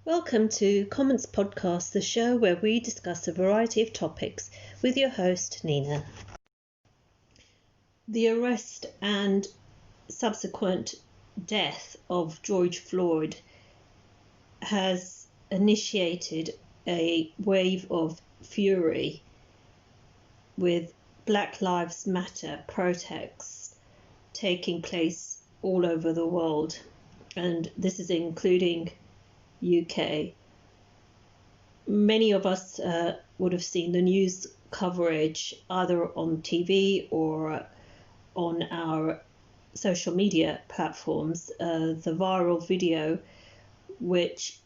Welcome to Comments Podcast, the show where we discuss a variety of topics with your host, Nina. The arrest and subsequent death of George Floyd has initiated a wave of fury with Black Lives Matter protests taking place all over the world, and this is including UK. Many of us would have seen the news coverage either on TV or on our social media platforms, the viral video which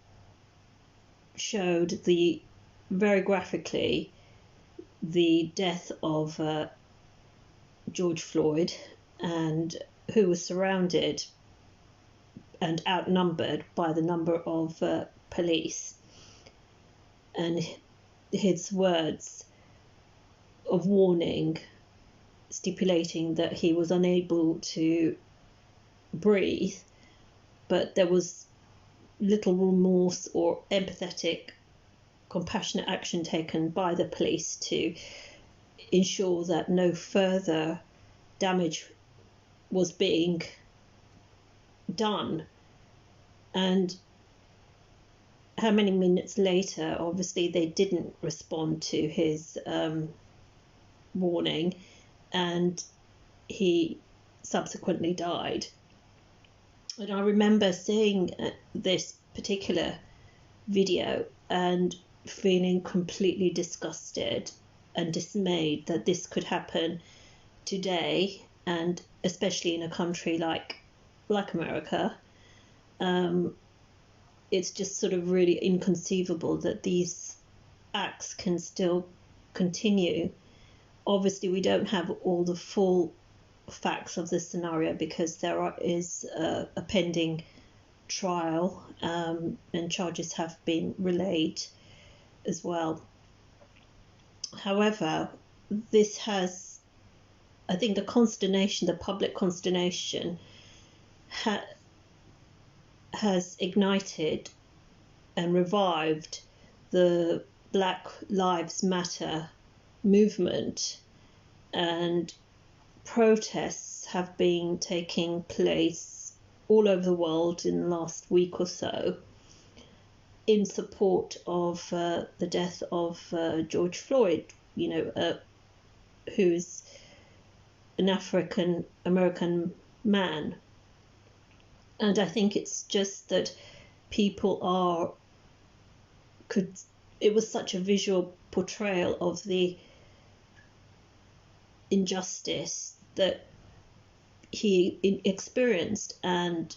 showed very graphically the death of George Floyd, and who was surrounded and outnumbered by the number of police, and his words of warning stipulating that he was unable to breathe, but there was little remorse or empathetic, compassionate action taken by the police to ensure that no further damage was being done. And how many minutes later, obviously they didn't respond to his warning, and he subsequently died. And I remember seeing this particular video and feeling completely disgusted and dismayed that this could happen today, and especially in a country like America. It's just sort of really inconceivable that these acts can still continue. Obviously, we don't have all the full facts of the scenario because there is a pending trial, and charges have been relayed as well. However, this has, I think, the public consternation has ignited and revived the Black Lives Matter movement, and protests have been taking place all over the world in the last week or so in support of the death of George Floyd, who's an African American man. And I think it's just that it was such a visual portrayal of the injustice that he experienced, and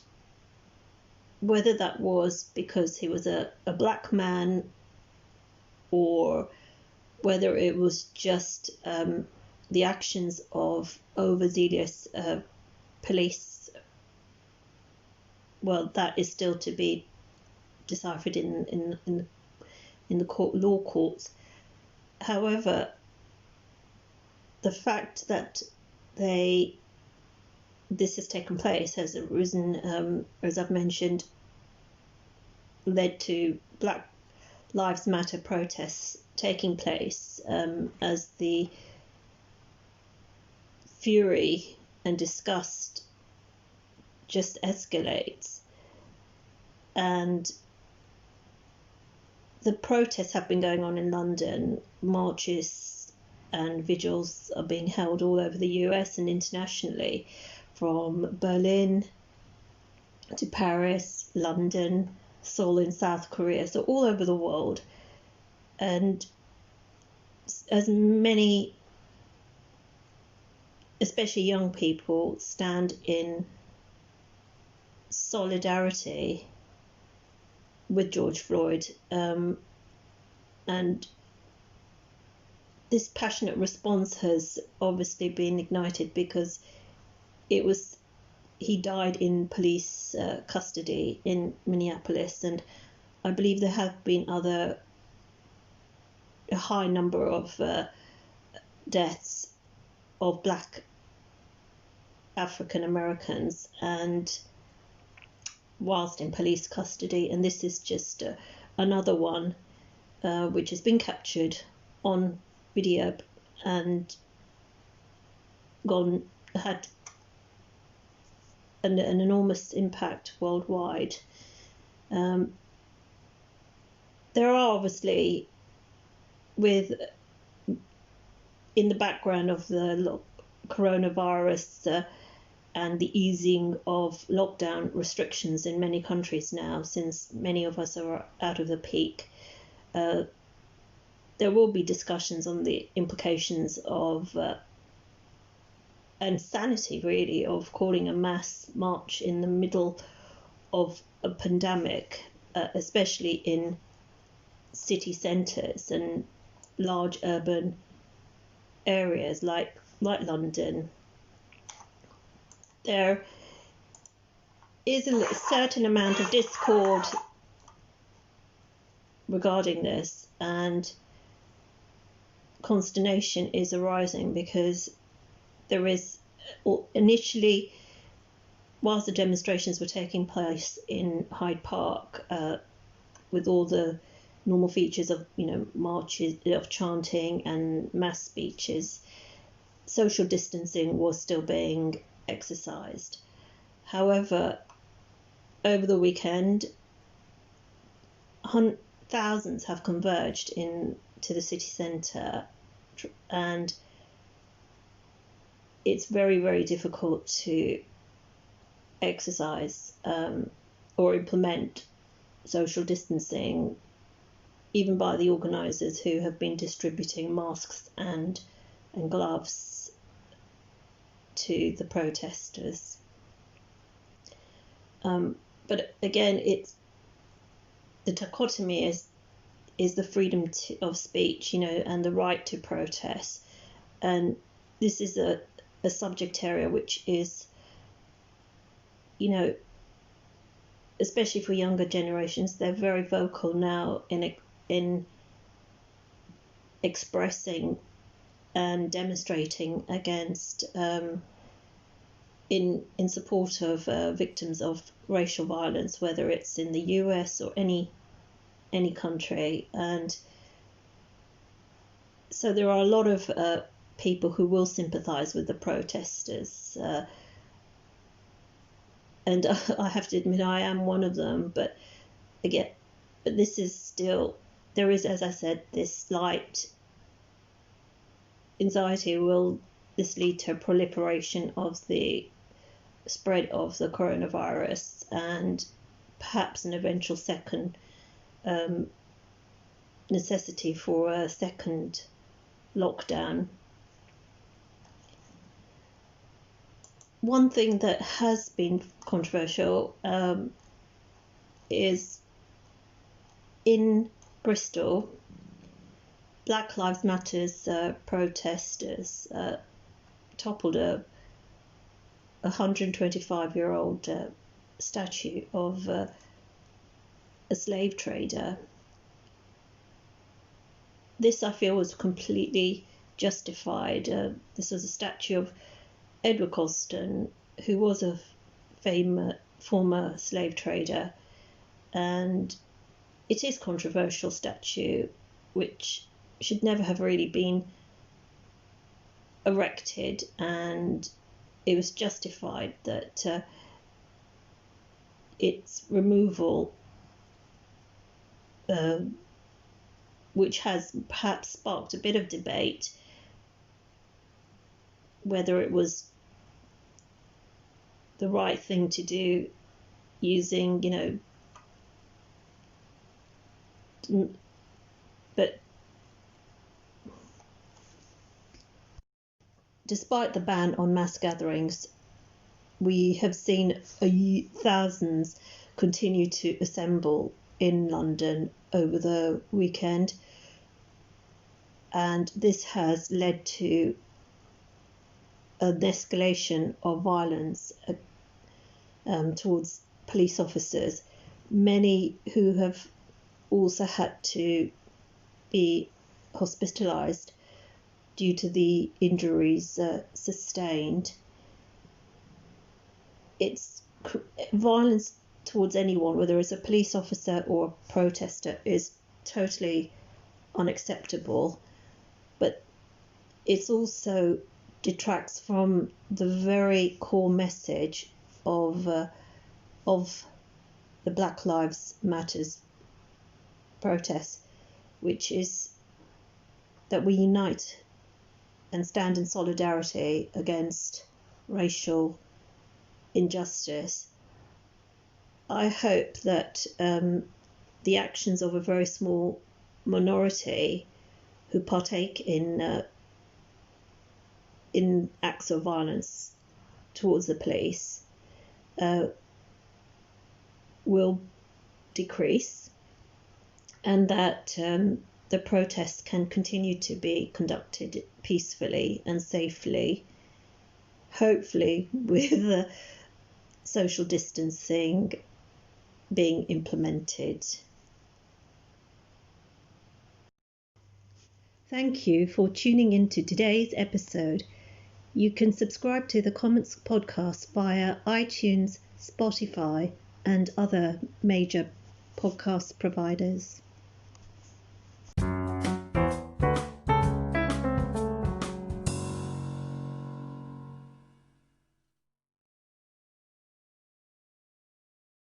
whether that was because he was a black man or whether it was just the actions of overzealous police, well, that is still to be deciphered in the law courts. However, the fact that this has taken place has arisen, as I've mentioned, led to Black Lives Matter protests taking place, as the fury and disgust just escalates. And the protests have been going on in London. Marches and vigils are being held all over the US and internationally, from Berlin to Paris, London, Seoul in South Korea, so all over the world. And as many, especially young people, stand in solidarity with George Floyd, and this passionate response has obviously been ignited because he died in police custody in Minneapolis, and I believe there have been a high number of deaths of Black African Americans, and whilst in police custody, and this is just another one which has been captured on video and had an enormous impact worldwide. There are obviously, in the background of the coronavirus and the easing of lockdown restrictions in many countries now, since many of us are out of the peak, there will be discussions on the implications of and sanity, really, of calling a mass march in the middle of a pandemic, especially in city centres and large urban areas like London. There is a certain amount of discord regarding this, and consternation is arising because there is, initially, whilst the demonstrations were taking place in Hyde Park, with all the normal features of, marches, of chanting and mass speeches, social distancing was still being exercised. However, over the weekend, thousands have converged into the city centre, and it's very, very difficult to exercise or implement social distancing, even by the organisers, who have been distributing masks and gloves to the protesters. But again, the dichotomy is the freedom of speech, and the right to protest. And this is a subject area which is, especially for younger generations, they're very vocal now in expressing and demonstrating against, in support of victims of racial violence, whether it's in the US or any country. And so there are a lot of people who will sympathise with the protesters, and I have to admit I am one of them. But this is still, there is, as I said, this slight anxiety. Will this lead to a proliferation of the spread of the coronavirus and perhaps an eventual second necessity for a second lockdown? One thing that has been controversial is in Bristol, Black Lives Matter's protesters toppled a 125-year-old statue of a slave trader. This, I feel, was completely justified. This was a statue of Edward Colston, who was a former slave trader, and it is a controversial statue which should never have really been erected, and it was justified that its removal, which has perhaps sparked a bit of debate whether it was the right thing to do, using, but despite the ban on mass gatherings, we have seen thousands continue to assemble in London over the weekend, and this has led to an escalation of violence towards police officers, many who have also had to be hospitalised due to the injuries sustained. It's violence towards anyone, whether it's a police officer or a protester, is totally unacceptable. But it also detracts from the very core message of the Black Lives Matters protests, which is that we unite and stand in solidarity against racial injustice. I hope that the actions of a very small minority who partake in acts of violence towards the police will decrease, and that the protests can continue to be conducted peacefully and safely, hopefully with social distancing being implemented. Thank you for tuning in to today's episode. You can subscribe to the Comments podcast via iTunes, Spotify, and other major podcast providers.